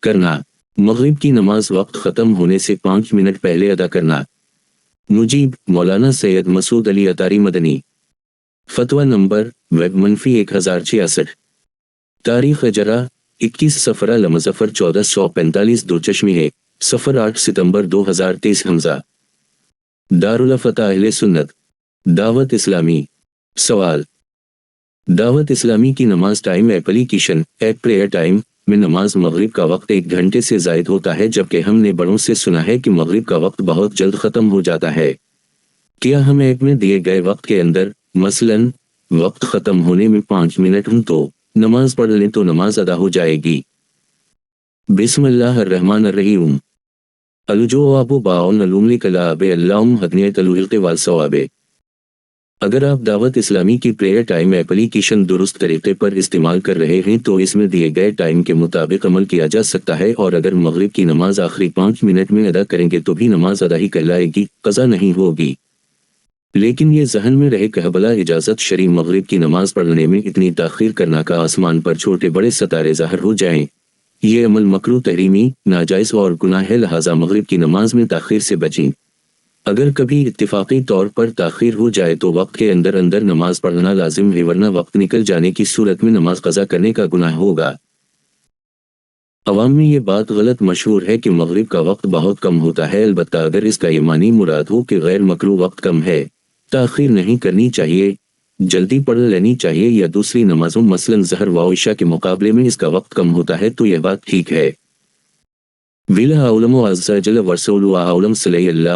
کرنا، مغرب کی نماز وقت ختم ہونے سے 5 منٹ پہلے ادا کرنا۔ مجیب: مولانا سید مسعود علی اطاری مدنی۔ فتویٰ نمبر -1066۔ تاریخ اجرا 21 صفر لمظفر 1445 دوچشمی ہے، صفر 8 ستمبر 2023 حمزہ۔ دارالفتح اہل سنت دعوت اسلامی۔ سوال: دعوت اسلامی کی نماز time application app prayer time میں نماز مغرب کا وقت 1 گھنٹے سے زائد ہوتا ہے، جبکہ ہم نے بڑوں سے سنا ہے کہ مغرب کا وقت بہت جلد ختم ہو جاتا ہے۔ کیا ہم ایپ میں دیے گئے وقت کے اندر، مثلاً وقت ختم ہونے میں 5 منٹ ہوں تو نماز پڑھ لیں تو نماز ادا ہو جائے گی؟ بسم اللہ الرحمن الرحیم۔ الجواب باء علوم کلاب اللہم ہدنیت الحق والثواب۔ اگر آپ دعوت اسلامی کی پریئر ٹائم اپلیکیشن درست طریقے پر استعمال کر رہے ہیں تو اس میں دیے گئے ٹائم کے مطابق عمل کیا جا سکتا ہے، اور اگر مغرب کی نماز آخری 5 منٹ میں ادا کریں گے تو بھی نماز ادا ہی کہلائے گی، قضا نہیں ہوگی۔ لیکن یہ ذہن میں رہے کہ بلا اجازت شرعی مغرب کی نماز پڑھنے میں اتنی تاخیر کرنا کا آسمان پر چھوٹے بڑے ستارے ظاہر ہو جائیں، یہ عمل مکروہ تحریمی، ناجائز اور گناہ ہے، لہٰذا مغرب کی نماز میں تاخیر سے بچیں۔ اگر کبھی اتفاقی طور پر تاخیر ہو جائے تو وقت کے اندر نماز پڑھنا لازم ہے، ورنہ وقت نکل جانے کی صورت میں نماز قضا کرنے کا گناہ ہوگا۔ عوام میں یہ بات غلط مشہور ہے کہ مغرب کا وقت بہت کم ہوتا ہے، البتہ اگر اس کا یہ معنی مراد ہو کہ غیر مکروہ وقت کم ہے، تاخیر نہیں کرنی چاہیے، جلدی پڑھ لینی چاہیے، یا دوسری نمازوں مثلاً ظہر و عشاء کے مقابلے میں اس کا وقت کم ہوتا ہے تو یہ بات ٹھیک ہے۔ وَاللَّهُ أَعْلَمُ عَزَّ وَجَلَّ وَرَسُولُهُ أَعْلَمُ صلی اللہ